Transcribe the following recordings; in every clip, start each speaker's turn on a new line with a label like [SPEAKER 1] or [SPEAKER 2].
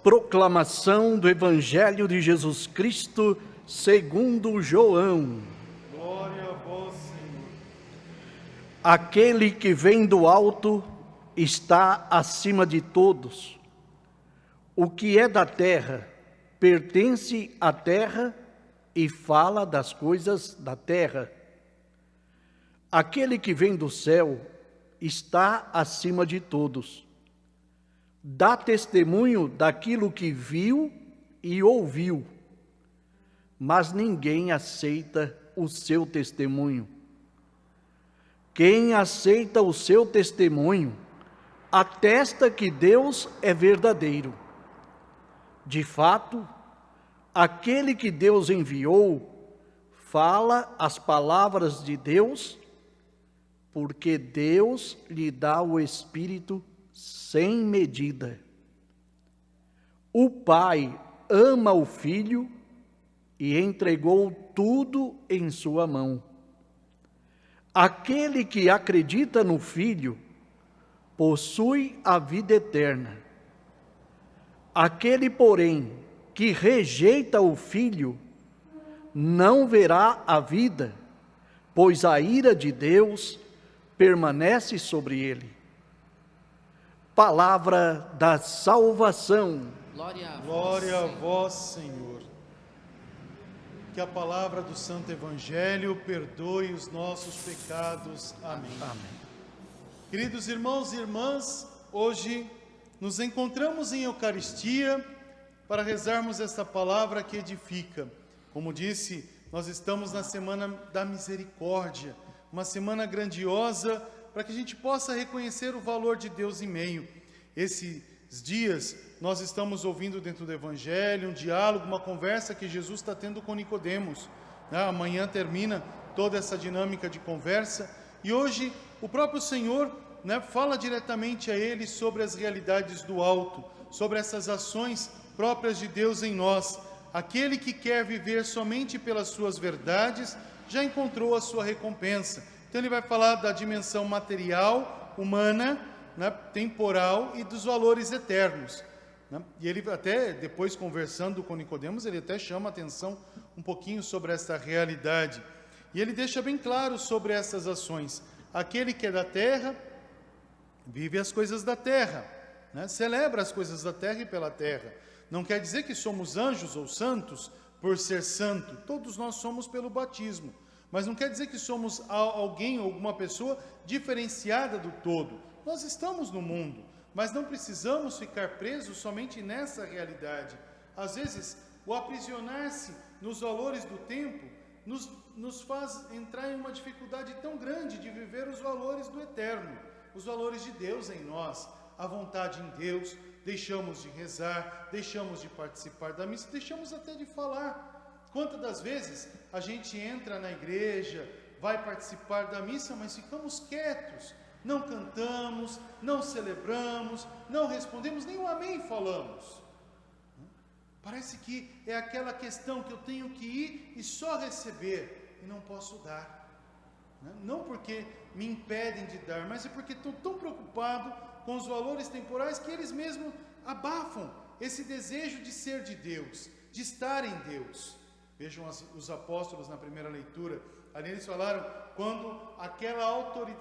[SPEAKER 1] Proclamação do Evangelho de Jesus Cristo segundo João.
[SPEAKER 2] Glória a vós, Senhor.
[SPEAKER 1] Aquele que vem do alto está acima de todos. O que é da terra pertence à terra e fala das coisas da terra. Aquele que vem do céu está acima de todos. Dá testemunho daquilo que viu e ouviu, mas ninguém aceita o seu testemunho. Quem aceita o seu testemunho atesta que Deus é verdadeiro. De fato, aquele que Deus enviou fala as palavras de Deus, porque Deus lhe dá o Espírito sem medida. O Pai ama o Filho e entregou tudo em sua mão. Aquele que acredita no Filho possui a vida eterna. Aquele, porém, que rejeita o Filho não verá a vida, pois a ira de Deus permanece sobre ele. Palavra da salvação.
[SPEAKER 2] Glória a vós, Senhor. Que a palavra do Santo Evangelho perdoe os nossos pecados. Amém.
[SPEAKER 1] Amém.
[SPEAKER 2] Queridos irmãos e irmãs, hoje nos encontramos em Eucaristia para rezarmos esta palavra que edifica. Como disse, nós estamos na Semana da Misericórdia, uma semana grandiosa para que a gente possa reconhecer o valor de Deus em meio. Esses dias nós estamos ouvindo dentro do Evangelho um diálogo, uma conversa que Jesus está tendo com Nicodemos. Amanhã termina toda essa dinâmica de conversa e hoje o próprio Senhor fala diretamente a ele sobre as realidades do alto, sobre essas ações próprias de Deus em nós. Aquele que quer viver somente pelas suas verdades já encontrou a sua recompensa. Então ele vai falar da dimensão material, humana, temporal e dos valores eternos. E ele até, depois conversando com Nicodemos, ele até chama a atenção um pouquinho sobre essa realidade. E ele deixa bem claro sobre essas ações. Aquele que é da terra, vive as coisas da terra, celebra as coisas da terra e pela terra. Não quer dizer que somos anjos ou santos por ser santo. Todos nós somos pelo batismo. Mas não quer dizer que somos alguém ou alguma pessoa diferenciada do todo. Nós estamos no mundo, mas não precisamos ficar presos somente nessa realidade. Às vezes, o aprisionar-se nos valores do tempo nos faz entrar em uma dificuldade tão grande de viver os valores do eterno, os valores de Deus em nós, a vontade em Deus. Deixamos de rezar, deixamos de participar da missa, deixamos até de falar. Quantas das vezes a gente entra na igreja, vai participar da missa, mas ficamos quietos, não cantamos, não celebramos, não respondemos, nem um amém falamos. Parece que é aquela questão que eu tenho que ir e só receber, e não posso dar. Não porque me impedem de dar, mas é porque estou tão preocupado com os valores temporais que eles mesmos abafam esse desejo de ser de Deus, de estar em Deus. Vejam os apóstolos na primeira leitura, ali eles falaram quando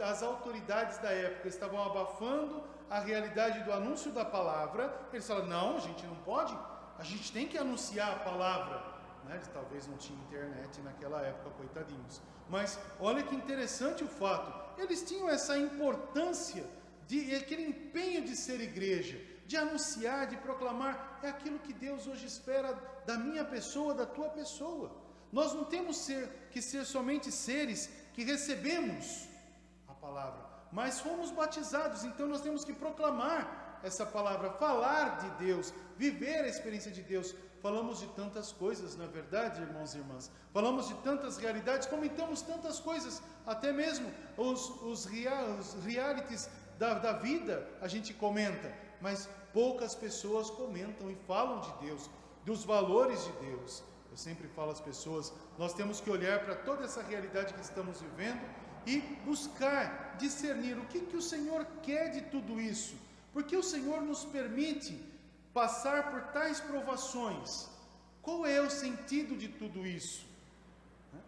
[SPEAKER 2] as autoridades da época estavam abafando a realidade do anúncio da palavra, eles falaram, não, a gente não pode, a gente tem que anunciar a palavra. Eles talvez não tinham internet naquela época, coitadinhos. Mas olha que interessante o fato, eles tinham essa importância, aquele empenho de ser igreja, de anunciar, de proclamar, é aquilo que Deus hoje espera da minha pessoa, da tua pessoa. Nós não temos que ser somente seres que recebemos a palavra, mas fomos batizados, então nós temos que proclamar essa palavra, falar de Deus, viver a experiência de Deus. Falamos de tantas coisas, não é verdade, irmãos e irmãs? Falamos de tantas realidades, comentamos tantas coisas, até mesmo os realities da vida a gente comenta, mas poucas pessoas comentam e falam de Deus, dos valores de Deus. Eu sempre falo às pessoas, nós temos que olhar para toda essa realidade que estamos vivendo e buscar discernir o que o Senhor quer de tudo isso, porque o Senhor nos permite passar por tais provações. Qual é o sentido de tudo isso?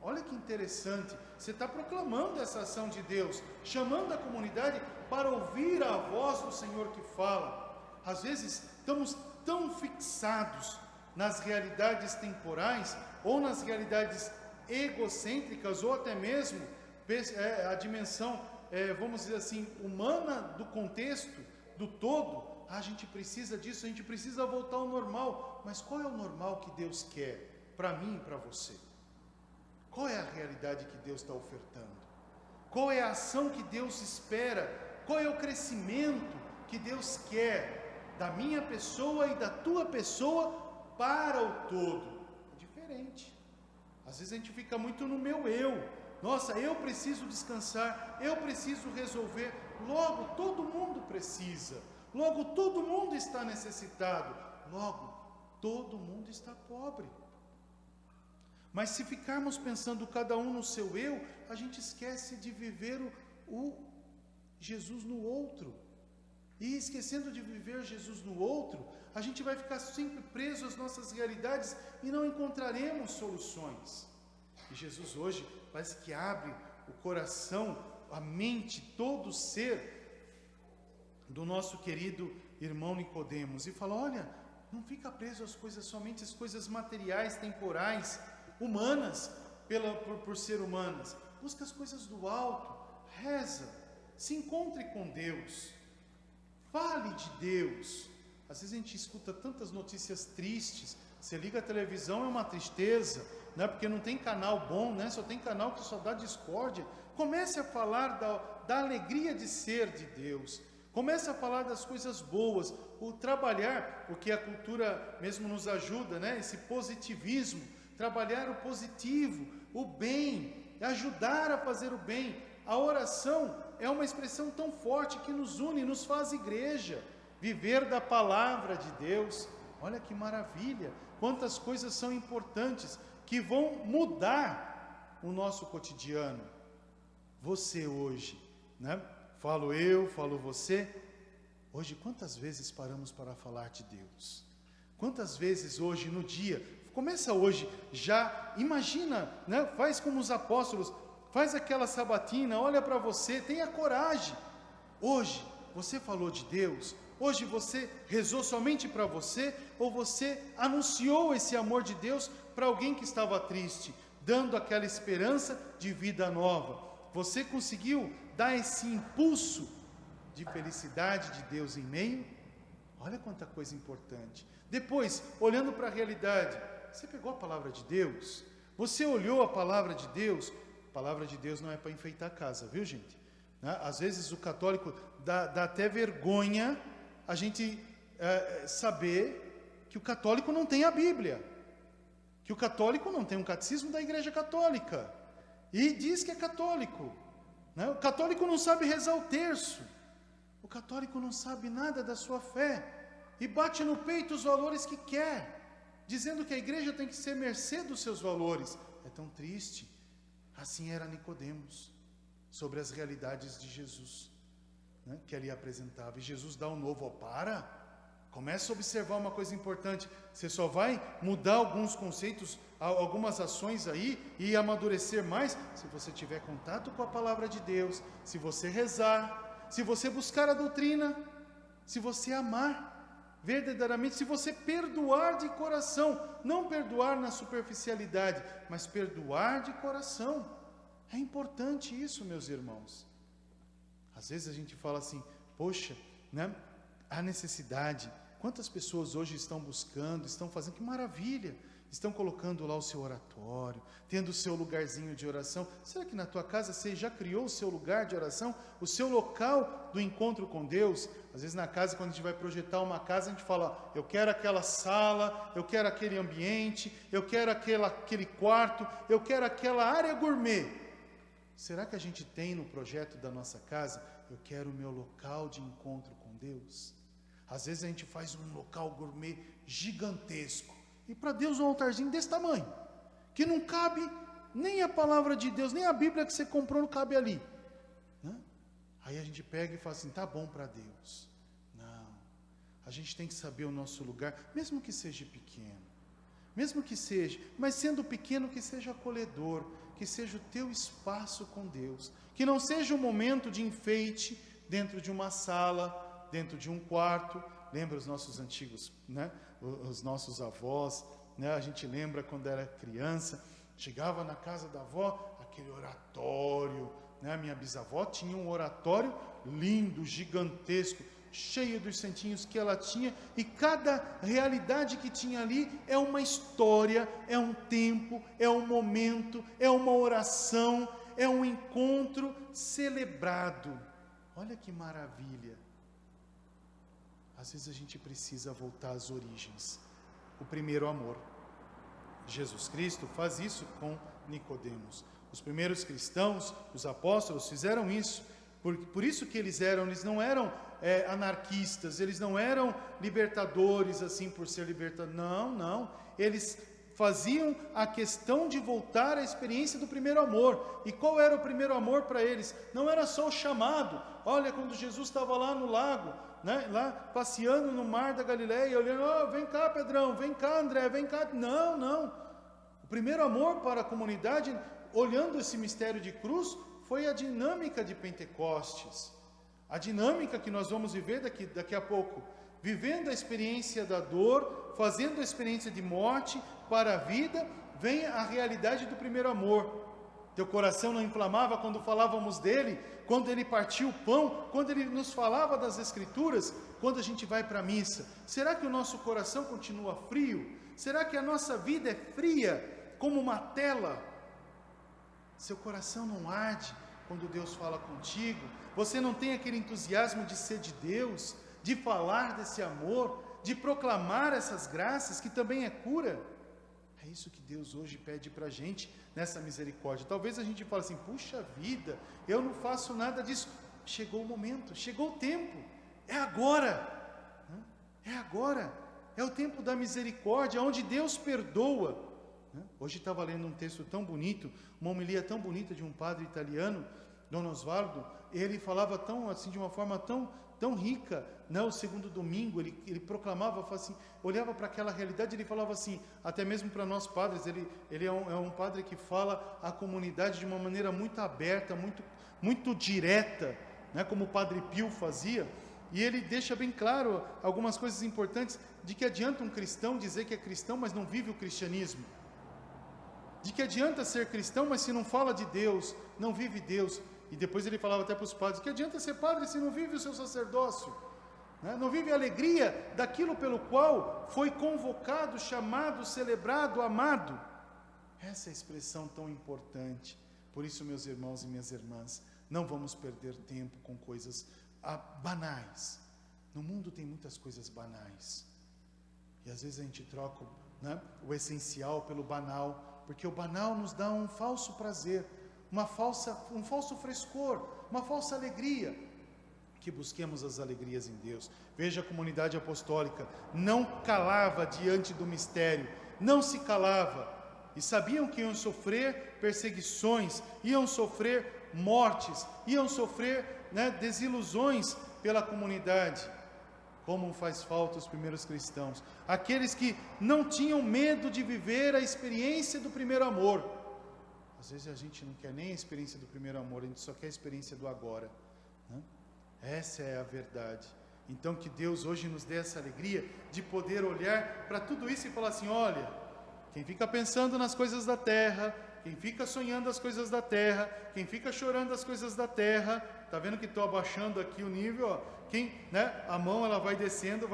[SPEAKER 2] Olha que interessante, você está proclamando essa ação de Deus, chamando a comunidade para ouvir a voz do Senhor que fala. Às vezes estamos tão fixados nas realidades temporais, ou nas realidades egocêntricas, ou até mesmo a dimensão, vamos dizer assim, humana do contexto, do todo. A gente precisa disso, a gente precisa voltar ao normal. Mas qual é o normal que Deus quer para mim e para você? Qual é a realidade que Deus está ofertando? Qual é a ação que Deus espera? Qual é o crescimento que Deus quer da minha pessoa e da tua pessoa para o todo? É diferente. Às vezes a gente fica muito no meu eu. Nossa, eu preciso descansar, eu preciso resolver. Logo, todo mundo precisa. Logo, todo mundo está necessitado. Logo, todo mundo está pobre. Mas se ficarmos pensando cada um no seu eu, a gente esquece de viver o Jesus no outro. E esquecendo de viver Jesus no outro, a gente vai ficar sempre preso às nossas realidades e não encontraremos soluções. E Jesus hoje parece que abre o coração, a mente, todo o ser do nosso querido irmão Nicodemos e fala: olha, não fica preso às coisas, somente às coisas materiais, temporais, humanas, por ser humanas. Busca as coisas do alto, reza, se encontre com Deus, fale de Deus. Às vezes a gente escuta tantas notícias tristes, você liga a televisão, é uma tristeza, né? Porque não tem canal bom, né? Só tem canal que só dá discórdia. Comece a falar da alegria de ser de Deus. Comece a falar das coisas boas, o trabalhar, porque a cultura mesmo nos ajuda, né? Esse positivismo, trabalhar o positivo, o bem, ajudar a fazer o bem. A oração é uma expressão tão forte que nos une, nos faz igreja, viver da palavra de Deus. Olha que maravilha, quantas coisas são importantes, que vão mudar o nosso cotidiano. Você hoje, né? Falo eu, falo você. Hoje, quantas vezes paramos para falar de Deus? Quantas vezes hoje no dia, começa hoje, já imagina, né? Faz como os apóstolos, faz aquela sabatina, olha para você, tenha coragem. Hoje, você falou de Deus? Hoje você rezou somente para você? Ou você anunciou esse amor de Deus para alguém que estava triste, dando aquela esperança de vida nova? Você conseguiu dar esse impulso de felicidade de Deus em meio? Olha quanta coisa importante. Depois, olhando para a realidade, você pegou a palavra de Deus? Você olhou a palavra de Deus? A palavra de Deus não é para enfeitar a casa, viu, gente? Né? Às vezes o católico dá até vergonha a gente saber que o católico não tem a Bíblia, que o católico não tem um catecismo da Igreja Católica, e diz que é católico, né? O católico não sabe rezar o terço, o católico não sabe nada da sua fé, e bate no peito os valores que quer, dizendo que a igreja tem que ser mercê dos seus valores. É tão triste. Assim era Nicodemos, sobre as realidades de Jesus, né, que ali apresentava. E Jesus dá um novo, começa a observar uma coisa importante. Você só vai mudar alguns conceitos, algumas ações aí, e amadurecer mais, se você tiver contato com a palavra de Deus, se você rezar, se você buscar a doutrina, se você amar verdadeiramente, se você perdoar de coração, não perdoar na superficialidade, mas perdoar de coração. É importante isso, meus irmãos. Às vezes a gente fala assim, poxa, né, a necessidade, quantas pessoas hoje estão buscando, estão fazendo, que maravilha, estão colocando lá o seu oratório, tendo o seu lugarzinho de oração. Será que na tua casa você já criou o seu lugar de oração, o seu local do encontro com Deus? Às vezes na casa, quando a gente vai projetar uma casa, a gente fala, eu quero aquela sala, eu quero aquele ambiente, eu quero aquele quarto, eu quero aquela área gourmet. Será que a gente tem no projeto da nossa casa, eu quero o meu local de encontro com Deus? Às vezes a gente faz um local gourmet gigantesco, e para Deus um altarzinho desse tamanho, que não cabe nem a palavra de Deus, nem a Bíblia que você comprou não cabe ali, né? Aí a gente pega e fala assim, tá bom para Deus. Não, a gente tem que saber o nosso lugar, mesmo que seja pequeno. Mesmo que seja, mas sendo pequeno, que seja acolhedor, que seja o teu espaço com Deus. Que não seja um momento de enfeite dentro de uma sala, dentro de um quarto. Lembra os nossos antigos, né? Os nossos avós, né? A gente lembra quando era criança, chegava na casa da avó, aquele oratório, né? A minha bisavó tinha um oratório lindo, gigantesco, cheio dos santinhos que ela tinha, e cada realidade que tinha ali é uma história, é um tempo, é um momento, é uma oração, é um encontro celebrado. Olha que maravilha! Às vezes a gente precisa voltar às origens, o primeiro amor. Jesus Cristo faz isso com Nicodemos. Os primeiros cristãos, os apóstolos, fizeram isso. Por isso que eles não eram anarquistas, eles não eram libertadores assim por ser libertadores. Não. Eles faziam a questão de voltar à experiência do primeiro amor. E qual era o primeiro amor para eles? Não era só o chamado. Olha, quando Jesus estava lá no lago, né, lá passeando no mar da Galileia, olhando, vem cá Pedrão, vem cá André, vem cá. Não. O primeiro amor para a comunidade, olhando esse mistério de cruz, foi a dinâmica de Pentecostes, a dinâmica que nós vamos viver daqui a pouco, vivendo a experiência da dor, fazendo a experiência de morte para a vida, vem a realidade do primeiro amor. Teu coração não inflamava quando falávamos dele, quando ele partiu o pão, quando ele nos falava das Escrituras, quando a gente vai para a missa. Será que o nosso coração continua frio? Será que a nossa vida é fria como uma tela? Seu coração não arde quando Deus fala contigo? Você não tem aquele entusiasmo de ser de Deus, de falar desse amor, de proclamar essas graças, que também é cura? É isso que Deus hoje pede para a gente, nessa misericórdia. Talvez a gente fale assim, puxa vida, eu não faço nada disso. Chegou o momento, chegou o tempo, é agora. É agora, é o tempo da misericórdia, onde Deus perdoa. Hoje estava lendo um texto tão bonito, uma homilia tão bonita de um padre italiano, Dom Osvaldo. Ele falava tão assim, de uma forma tão rica, né? O segundo domingo ele proclamava, assim, olhava para aquela realidade, ele falava assim, até mesmo para nós padres, ele é um padre que fala à comunidade de uma maneira muito aberta, muito direta, né? Como o Padre Pio fazia. E ele deixa bem claro algumas coisas importantes, de que adianta um cristão dizer que é cristão, mas não vive o cristianismo. De que adianta ser cristão, mas se não fala de Deus, não vive Deus. E depois ele falava até para os padres, que adianta ser padre se não vive o seu sacerdócio, né? Não vive a alegria daquilo pelo qual foi convocado, chamado, celebrado, amado. Essa é a expressão tão importante. Por isso, meus irmãos e minhas irmãs, não vamos perder tempo com coisas banais. No mundo tem muitas coisas banais. E às vezes a gente troca, né, o essencial pelo banal, porque o banal nos dá um falso prazer, um falso frescor, uma falsa alegria. Que busquemos as alegrias em Deus. Veja a comunidade apostólica, não calava diante do mistério, não se calava, e sabiam que iam sofrer perseguições, iam sofrer mortes, iam sofrer, né, desilusões pela comunidade. Como faz falta os primeiros cristãos, aqueles que não tinham medo de viver a experiência do primeiro amor. Às vezes a gente não quer nem a experiência do primeiro amor, a gente só quer a experiência do agora, né? Essa é a verdade. Então que Deus hoje nos dê essa alegria de poder olhar para tudo isso e falar assim, olha, quem fica pensando nas coisas da terra, quem fica sonhando as coisas da terra, quem fica chorando as coisas da terra, está vendo que estou abaixando aqui o nível, ó, né, a mão ela vai descendo,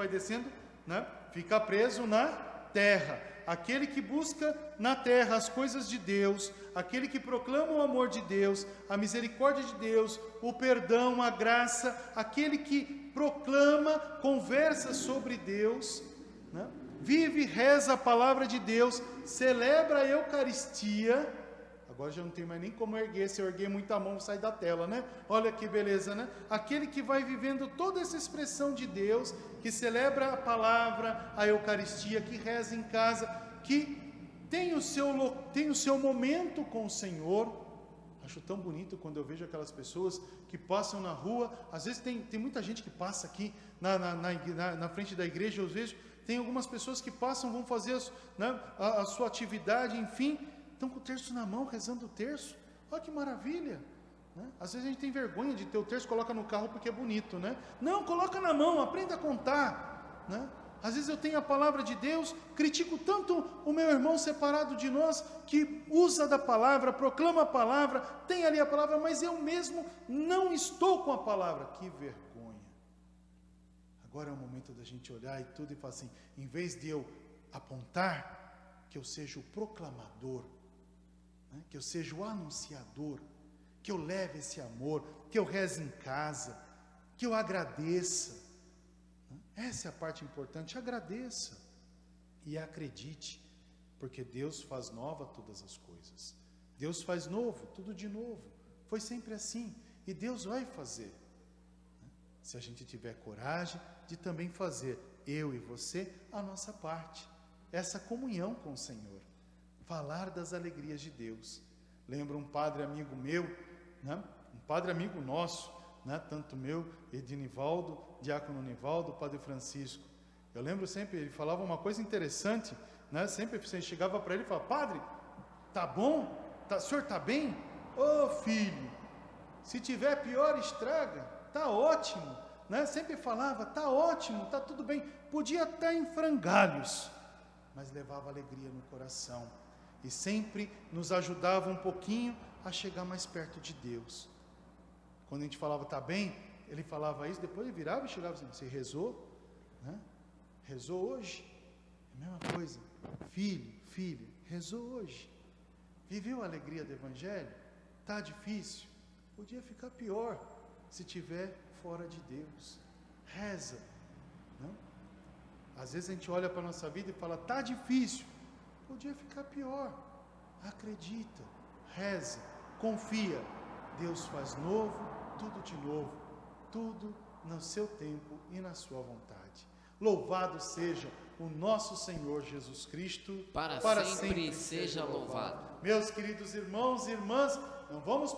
[SPEAKER 2] né, fica preso na terra. Aquele que busca na terra as coisas de Deus, aquele que proclama o amor de Deus, a misericórdia de Deus, o perdão, a graça, aquele que proclama, conversa sobre Deus, né, vive e reza a palavra de Deus, celebra a Eucaristia. Agora já não tem mais nem como erguer, se eu erguer muita mão sai da tela, né? Olha que beleza, né? Aquele que vai vivendo toda essa expressão de Deus, que celebra a palavra, a Eucaristia, que reza em casa, que tem o seu momento com o Senhor. A Acho tão bonito quando eu vejo aquelas pessoas que passam na rua. Às vezes tem muita gente que passa aqui na frente da igreja. Às vezes tem algumas pessoas que passam, vão fazer a sua atividade, enfim, estão com o terço na mão, rezando o terço. Olha que maravilha, né? Às vezes a gente tem vergonha de ter o terço, coloca no carro porque é bonito, né? Não, coloca na mão, aprenda a contar, né? Às vezes eu tenho a palavra de Deus, critico tanto o meu irmão separado de nós, que usa da palavra, proclama a palavra, tem ali a palavra, mas eu mesmo não estou com a palavra. Que vergonha. Agora é o momento da gente olhar e tudo e falar assim, em vez de eu apontar, que eu seja o proclamador, né? Que eu seja o anunciador, que eu leve esse amor, que eu reze em casa, que eu agradeça. Essa é a parte importante, agradeça e acredite, porque Deus faz nova todas as coisas. Deus faz novo, tudo de novo. Foi sempre assim e Deus vai fazer. Se a gente tiver coragem de também fazer, eu e você, a nossa parte. Essa comunhão com o Senhor. Falar das alegrias de Deus. Lembro um padre amigo meu, né? Um padre amigo nosso, né? Tanto meu, Edinivaldo, Diácono Nivaldo, Padre Francisco. Eu lembro sempre, ele falava uma coisa interessante, né? Sempre você chegava para ele e falava, padre, tá bom? O senhor tá bem? Ô filho, se tiver pior estraga, tá ótimo, né? Sempre falava, tá ótimo, tá tudo bem, podia estar em frangalhos, mas levava alegria no coração, e sempre nos ajudava um pouquinho a chegar mais perto de Deus. Quando a gente falava, tá bem, ele falava isso, depois ele virava e chegava assim, você rezou? Né? Rezou hoje? É a mesma coisa. Filho, rezou hoje? Viveu a alegria do Evangelho? Tá difícil? Podia ficar pior se estiver fora de Deus. Reza. Não? Às vezes a gente olha para a nossa vida e fala, tá difícil. Podia ficar pior. Acredita, reza, confia. Deus faz novo, tudo de novo, tudo no seu tempo e na sua vontade. Louvado seja o nosso Senhor Jesus Cristo,
[SPEAKER 3] para sempre seja louvado.
[SPEAKER 2] Meus queridos irmãos e irmãs, não vamos